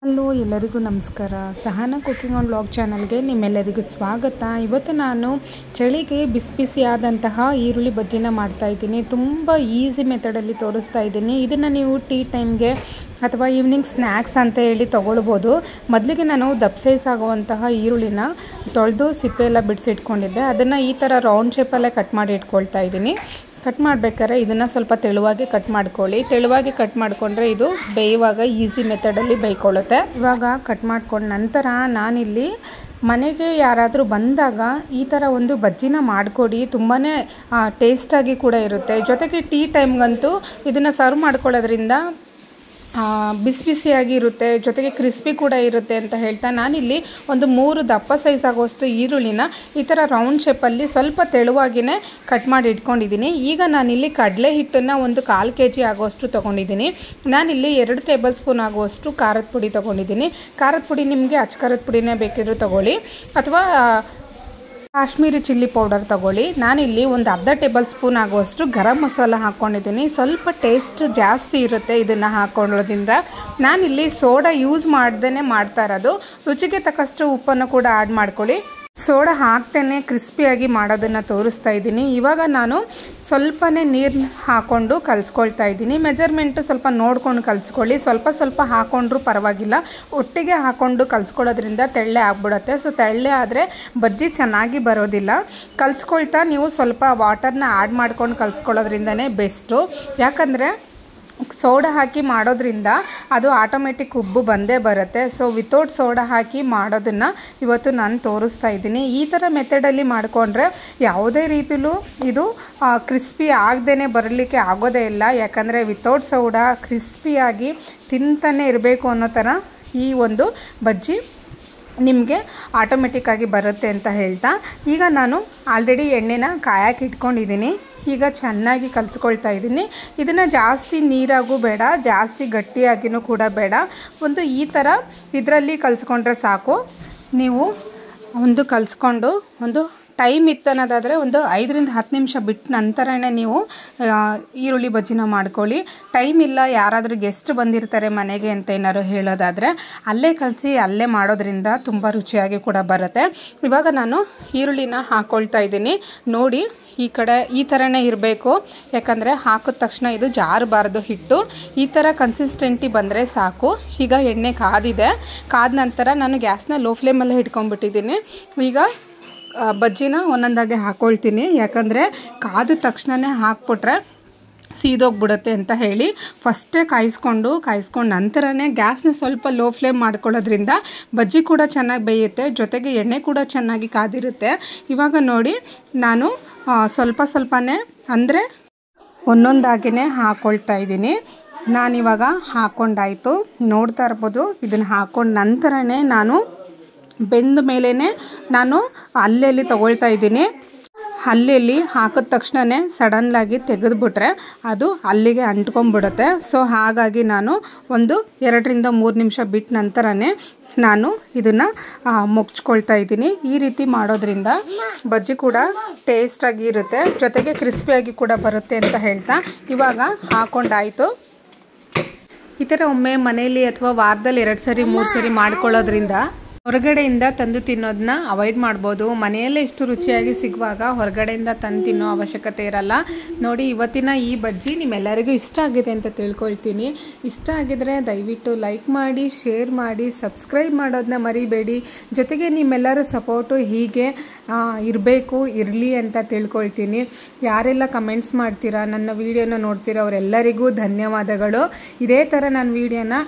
Hello ಎಲ್ಲರಿಗೂ ನಮಸ್ಕಾರ. Sahana cooking on vlog ಚಾನಲ್ಗೆ ನಿಮ್ಮೆಲ್ಲರಿಗೂ ಸ್ವಾಗತ. ಇವತ್ತು ನಾನು ಚಳಿಗೆ ಬಿಸಿ ಬಿಸಿಯಾದಂತಹ ಈರುಳ್ಳಿ ಬಜ್ಜಿನ ಮಾಡ್ತಾಯಿದ್ದೀನಿ. ತುಂಬ ಈಸಿ ಮೆಥಡಲ್ಲಿ ತೋರಿಸ್ತಾ ಇದ್ದೀನಿ. ಇದನ್ನು ನೀವು ಟೀ ಟೈಮ್ಗೆ ಅಥವಾ ಈವ್ನಿಂಗ್ ಸ್ನ್ಯಾಕ್ಸ್ ಅಂತ ಹೇಳಿ ತೊಗೊಳ್ಬೋದು. ಮೊದಲಿಗೆ ನಾನು ದಪ್ಪ ಸೈಜ್ ಆಗುವಂತಹ ಈರುಳ್ಳಿನ ತೊಳೆದು ಸಿಪ್ಪೆ ಎಲ್ಲ ಬಿಡಿಸಿಟ್ಕೊಂಡಿದ್ದೆ. ಅದನ್ನು ಈ ಥರ ರೌಂಡ್ ಶೇಪಲ್ಲೇ ಕಟ್ ಮಾಡಿ ಇಟ್ಕೊಳ್ತಾ ಇದ್ದೀನಿ. ಕಟ್ ಮಾಡಬೇಕಾದ್ರೆ ಇದನ್ನು ಸ್ವಲ್ಪ ತೆಳುವಾಗಿ ಕಟ್ ಮಾಡ್ಕೊಳ್ಳಿ. ತೆಳುವಾಗಿ ಕಟ್ ಮಾಡಿಕೊಂಡ್ರೆ ಇದು ಬೇಯುವಾಗ ಈಸಿ ಮೆಥಡಲ್ಲಿ ಬೇಯ್ಕೊಳ್ಳುತ್ತೆ. ಇವಾಗ ಕಟ್ ಮಾಡ್ಕೊಂಡ ನಂತರ ನಾನಿಲ್ಲಿ ಮನೆಗೆ ಯಾರಾದರೂ ಬಂದಾಗ ಈ ಥರ ಒಂದು ಬಜ್ಜಿನ ಮಾಡಿಕೊಡಿ. ತುಂಬಾ ಟೇಸ್ಟಾಗಿ ಕೂಡ ಇರುತ್ತೆ. ಜೊತೆಗೆ ಟೀ ಟೈಮ್ಗಂತೂ ಇದನ್ನು ಸರ್ವ್ ಮಾಡ್ಕೊಳ್ಳೋದ್ರಿಂದ ಬಿಸಿ ಬಿಸಿಯಾಗಿ ಇರುತ್ತೆ, ಜೊತೆಗೆ ಕ್ರಿಸ್ಪಿ ಕೂಡ ಇರುತ್ತೆ ಅಂತ ಹೇಳ್ತಾ ನಾನಿಲ್ಲಿ ಒಂದು 3 ದಪ್ಪ ಸೈಜ್ ಆಗುವಷ್ಟು ಈರುಳ್ಳಿನ ಈ ಥರ ರೌಂಡ್ ಶೇಪಲ್ಲಿ ಸ್ವಲ್ಪ ತೆಳುವಾಗಿಯೇ ಕಟ್ ಮಾಡಿ ಇಟ್ಕೊಂಡಿದ್ದೀನಿ. ಈಗ ನಾನಿಲ್ಲಿ ಕಡಲೆ ಹಿಟ್ಟನ್ನು ಒಂದು 1/4 kg ಆಗುವಷ್ಟು ತೊಗೊಂಡಿದ್ದೀನಿ. ನಾನಿಲ್ಲಿ 2 ಟೇಬಲ್ ಸ್ಪೂನ್ ಆಗುವಷ್ಟು ಖಾರದ ಪುಡಿ ತೊಗೊಂಡಿದ್ದೀನಿ. ಖಾರದ ಪುಡಿ ನಿಮಗೆ ಅಚ್ಚ ಖಾರದ ಪುಡಿನೇ ಬೇಕಿದ್ರೂ ತೊಗೊಳ್ಳಿ, ಅಥವಾ ಕಾಶ್ಮೀರಿ ಚಿಲ್ಲಿ ಪೌಡರ್ ತೊಗೊಳ್ಳಿ. ನಾನಿಲ್ಲಿ ಒಂದು ಅರ್ಧ ಟೇಬಲ್ ಸ್ಪೂನ್ ಆಗುವಷ್ಟು ಗರಂ ಮಸಾಲ ಹಾಕ್ಕೊಂಡಿದ್ದೀನಿ. ಸ್ವಲ್ಪ ಟೇಸ್ಟ್ ಜಾಸ್ತಿ ಇರುತ್ತೆ ಇದನ್ನು ಹಾಕ್ಕೊಳ್ಳೋದ್ರಿಂದ. ನಾನಿಲ್ಲಿ ಸೋಡಾ ಯೂಸ್ ಮಾಡ್ದೇ ಮಾಡ್ತಾ ಇರೋದು. ರುಚಿಗೆ ತಕ್ಕಷ್ಟು ಉಪ್ಪನ್ನು ಕೂಡ ಆ್ಯಡ್ ಮಾಡ್ಕೊಳ್ಳಿ. ಸೋಡಾ ಹಾಕ್ತೇನೆ ಕ್ರಿಸ್ಪಿಯಾಗಿ ಮಾಡೋದನ್ನು ತೋರಿಸ್ತಾ ಇದ್ದೀನಿ. ಇವಾಗ ನಾನು ಸ್ವಲ್ಪನೇ ನೀರು ಹಾಕ್ಕೊಂಡು ಕಲಿಸ್ಕೊಳ್ತಾ ಇದ್ದೀನಿ. ಮೆಜರ್ಮೆಂಟು ಸ್ವಲ್ಪ ನೋಡ್ಕೊಂಡು ಕಲಿಸ್ಕೊಳ್ಳಿ. ಸ್ವಲ್ಪ ಹಾಕ್ಕೊಂಡ್ರೂ ಪರವಾಗಿಲ್ಲ. ಒಟ್ಟಿಗೆ ಹಾಕ್ಕೊಂಡು ಕಲಿಸ್ಕೊಳ್ಳೋದ್ರಿಂದ ತೆಳ್ಳೆ ಆಗ್ಬಿಡುತ್ತೆ. ಸೊ ತೆಳ್ಳೆ ಆದರೆ ಬಜ್ಜಿ ಚೆನ್ನಾಗಿ ಬರೋದಿಲ್ಲ. ಕಲಿಸ್ಕೊಳ್ತಾ ನೀವು ಸ್ವಲ್ಪ ವಾಟರ್ನ ಆ್ಯಡ್ ಮಾಡ್ಕೊಂಡು ಕಲಿಸ್ಕೊಳ್ಳೋದ್ರಿಂದನೇ ಬೆಸ್ಟು. ಯಾಕಂದರೆ ಸೋಡಾ ಹಾಕಿ ಮಾಡೋದ್ರಿಂದ ಅದು ಆಟೋಮೆಟಿಕ್ ಉಬ್ಬು ಬಂದೇ ಬರುತ್ತೆ. ಸೊ ವಿತೌಟ್ ಸೋಡಾ ಹಾಕಿ ಮಾಡೋದನ್ನು ಇವತ್ತು ನಾನು ತೋರಿಸ್ತಾ ಇದ್ದೀನಿ. ಈ ಥರ ಮೆಥಡಲ್ಲಿ ಮಾಡಿಕೊಂಡ್ರೆ ಯಾವುದೇ ರೀತಿಲೂ ಇದು ಕ್ರಿಸ್ಪಿ ಆಗದೇ ಬರಲಿಕ್ಕೆ ಆಗೋದೇ ಇಲ್ಲ. ಯಾಕಂದರೆ ವಿತೌಟ್ ಸೋಡಾ ಕ್ರಿಸ್ಪಿಯಾಗಿ ತಿಂತಾನೆ ಇರಬೇಕು ಅನ್ನೋ ಥರ ಈ ಒಂದು ಬಜ್ಜಿ ನಿಮಗೆ ಆಟೋಮೆಟಿಕ್ಕಾಗಿ ಬರುತ್ತೆ ಅಂತ ಹೇಳ್ತಾ, ಈಗ ನಾನು ಆಲ್ರೆಡಿ ಎಣ್ಣೆನ ಕಾಯಕ್ಕೆ ಇಟ್ಕೊಂಡಿದ್ದೀನಿ. ಈಗ ಚೆನ್ನಾಗಿ ಕಲಿಸ್ಕೊಳ್ತಾ ಇದ್ದೀನಿ. ಇದನ್ನು ಜಾಸ್ತಿ ನೀರಾಗೂ ಬೇಡ, ಜಾಸ್ತಿ ಗಟ್ಟಿಯಾಗಿಯೂ ಕೂಡ ಬೇಡ. ಒಂದು ಈ ಥರ ಇದರಲ್ಲಿ ಕಲಿಸ್ಕೊಂಡ್ರೆ ಸಾಕು. ನೀವು ಒಂದು ಕಲಿಸ್ಕೊಂಡು ಒಂದು ಟೈಮ್ ಇತ್ತನ್ನೋದಾದರೆ ಒಂದು 5ರಿಂದ 10 ನಿಮಿಷ ಬಿಟ್ಟು ನಂತರನೇ ನೀವು ಈರುಳ್ಳಿ ಬಜ್ಜಿನ ಮಾಡ್ಕೊಳ್ಳಿ. ಟೈಮ್ ಇಲ್ಲ, ಯಾರಾದರೂ ಗೆಸ್ಟ್ ಬಂದಿರ್ತಾರೆ ಮನೆಗೆ ಅಂತ ಏನಾದ್ರು ಹೇಳೋದಾದರೆ ಅಲ್ಲೇ ಕಲಿಸಿ ಅಲ್ಲೇ ಮಾಡೋದ್ರಿಂದ ತುಂಬ ರುಚಿಯಾಗಿ ಕೂಡ ಬರುತ್ತೆ. ಇವಾಗ ನಾನು ಈರುಳ್ಳಿನ ಹಾಕ್ಕೊಳ್ತಾ ಇದ್ದೀನಿ. ನೋಡಿ, ಈ ಕಡೆ ಈ ಥರನೇ ಇರಬೇಕು. ಯಾಕಂದರೆ ಹಾಕಿದ ತಕ್ಷಣ ಇದು ಜಾರಬಾರ್ದು ಹಿಟ್ಟು. ಈ ಥರ ಕನ್ಸಿಸ್ಟೆಂಟಿ ಬಂದರೆ ಸಾಕು. ಈಗ ಎಣ್ಣೆ ಕಾದಿದೆ. ಕಾದ ನಂತರ ನಾನು ಗ್ಯಾಸ್ನ ಲೋ ಫ್ಲೇಮಲ್ಲೇ ಇಟ್ಕೊಂಡ್ಬಿಟ್ಟಿದ್ದೀನಿ. ಈಗ ಬಜ್ಜಿನ ಒಂದೊಂದಾಗೆ ಹಾಕ್ಕೊಳ್ತೀನಿ. ಯಾಕಂದರೆ ಕಾದ ತಕ್ಷಣವೇ ಹಾಕ್ಬಿಟ್ರೆ ಸೀದೋಗ್ಬಿಡುತ್ತೆ ಅಂತ ಹೇಳಿ ಫಸ್ಟೇ ಕಾಯಿಸ್ಕೊಂಡು ನಂತರನೇ ಗ್ಯಾಸ್ನ ಸ್ವಲ್ಪ ಲೋ ಫ್ಲೇಮ್ ಮಾಡ್ಕೊಳ್ಳೋದ್ರಿಂದ ಬಜ್ಜಿ ಕೂಡ ಚೆನ್ನಾಗಿ ಬೇಯುತ್ತೆ, ಜೊತೆಗೆ ಎಣ್ಣೆ ಕೂಡ ಚೆನ್ನಾಗಿ ಕಾದಿರುತ್ತೆ. ಇವಾಗ ನೋಡಿ, ನಾನು ಸ್ವಲ್ಪನೇ ಅಂದರೆ ಒಂದೊಂದಾಗಿಯೇ ಹಾಕ್ಕೊಳ್ತಾ ಇದ್ದೀನಿ. ನಾನಿವಾಗ ಹಾಕ್ಕೊಂಡಾಯಿತು, ನೋಡ್ತಾ ಇರ್ಬೋದು. ಇದನ್ನು ಹಾಕ್ಕೊಂಡ ನಂತರನೇ ನಾನು ಬೆಂದ ಮೇಲೇ ನಾನು ಅಲ್ಲೆಲ್ಲಿ ತೊಗೊಳ್ತಾ ಇದ್ದೀನಿ. ಅಲ್ಲೆಲ್ಲಿ ಹಾಕಿದ ತಕ್ಷಣವೇ ಸಡನ್ಲಾಗಿ ತೆಗೆದುಬಿಟ್ರೆ ಅದು ಅಲ್ಲಿಗೆ ಅಂಟ್ಕೊಂಡ್ಬಿಡುತ್ತೆ. ಸೊ ಹಾಗಾಗಿ ನಾನು ಒಂದು 2ರಿಂದ 3 ನಿಮಿಷ ಬಿಟ್ಟ ನಂತರನೇ ನಾನು ಇದನ್ನು ಮುಚ್ಕೊಳ್ತಾ ಇದ್ದೀನಿ. ಈ ರೀತಿ ಮಾಡೋದ್ರಿಂದ ಬಜ್ಜಿ ಕೂಡ ಟೇಸ್ಟಾಗಿ ಇರುತ್ತೆ, ಜೊತೆಗೆ ಕ್ರಿಸ್ಪಿಯಾಗಿ ಕೂಡ ಬರುತ್ತೆ ಅಂತ ಹೇಳ್ತಾ ಇವಾಗ ಹಾಕ್ಕೊಂಡಾಯಿತು. ಈ ಥರ ಒಮ್ಮೆ ಮನೆಯಲ್ಲಿ ಅಥವಾ ವಾರದಲ್ಲಿ 2 ಸರಿ 3 ಸರಿ ಮಾಡ್ಕೊಳ್ಳೋದ್ರಿಂದ ಹೊರಗಡೆಯಿಂದ ತಂದು ತಿನ್ನೋದನ್ನ ಅವಾಯ್ಡ್ ಮಾಡ್ಬೋದು. ಮನೆಯಲ್ಲೇ ಇಷ್ಟು ರುಚಿಯಾಗಿ ಸಿಗುವಾಗ ಹೊರಗಡೆಯಿಂದ ತಂದು ತಿನ್ನೋ ಅವಶ್ಯಕತೆ ಇರಲ್ಲ. ನೋಡಿ, ಇವತ್ತಿನ ಈ ಬಜ್ಜಿ ನಿಮ್ಮೆಲ್ಲರಿಗೂ ಇಷ್ಟ ಆಗಿದೆ ಅಂತ ತಿಳ್ಕೊಳ್ತೀನಿ. ಇಷ್ಟ ಆಗಿದ್ರೆ ದಯವಿಟ್ಟು ಲೈಕ್ ಮಾಡಿ, ಶೇರ್ ಮಾಡಿ, ಸಬ್ಸ್ಕ್ರೈಬ್ ಮಾಡೋದನ್ನ ಮರಿಬೇಡಿ. ಜೊತೆಗೆ ನಿಮ್ಮೆಲ್ಲರ ಸಪೋರ್ಟು ಹೀಗೆ ಇರಲಿ ಅಂತ ತಿಳ್ಕೊಳ್ತೀನಿ. ಯಾರೆಲ್ಲ ಕಮೆಂಟ್ಸ್ ಮಾಡ್ತೀರಾ, ನನ್ನ ವೀಡಿಯೋನ ನೋಡ್ತೀರಾ, ಅವರೆಲ್ಲರಿಗೂ ಧನ್ಯವಾದಗಳು. ಇದೇ ಥರ ನನ್ನ ವೀಡಿಯೋನ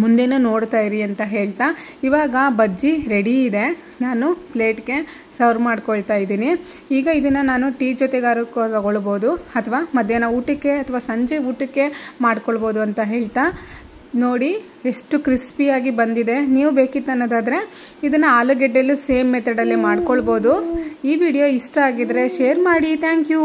ಮುಂದೆನೂ ನೋಡ್ತಾ ಇರಿ ಅಂತ ಹೇಳ್ತಾ ಇವಾಗ ಬಜ್ಜಿ ರೆಡಿ ಇದೆ. ನಾನು ಪ್ಲೇಟ್ಗೆ ಸರ್ವ್ ಮಾಡ್ಕೊಳ್ತಾ ಇದ್ದೀನಿ. ಈಗ ಇದನ್ನು ನಾನು ಟೀ ಜೊತೆಗಾರು ತಗೊಳ್ಬೋದು, ಅಥವಾ ಮಧ್ಯಾಹ್ನ ಊಟಕ್ಕೆ ಅಥವಾ ಸಂಜೆ ಊಟಕ್ಕೆ ಮಾಡ್ಕೊಳ್ಬೋದು ಅಂತ ಹೇಳ್ತಾ, ನೋಡಿ ಎಷ್ಟು ಕ್ರಿಸ್ಪಿಯಾಗಿ ಬಂದಿದೆ. ನೀವು ಬೇಕಿತ್ತು ಅನ್ನೋದಾದರೆ ಇದನ್ನು ಆಲೂಗೆಡ್ಡೆಲ್ಲೂ ಸೇಮ್ ಮೆಥಡಲ್ಲೇ ಮಾಡ್ಕೊಳ್ಬೋದು. ಈ ವಿಡಿಯೋ ಇಷ್ಟ ಆಗಿದ್ರೆ ಶೇರ್ ಮಾಡಿ. Thank you.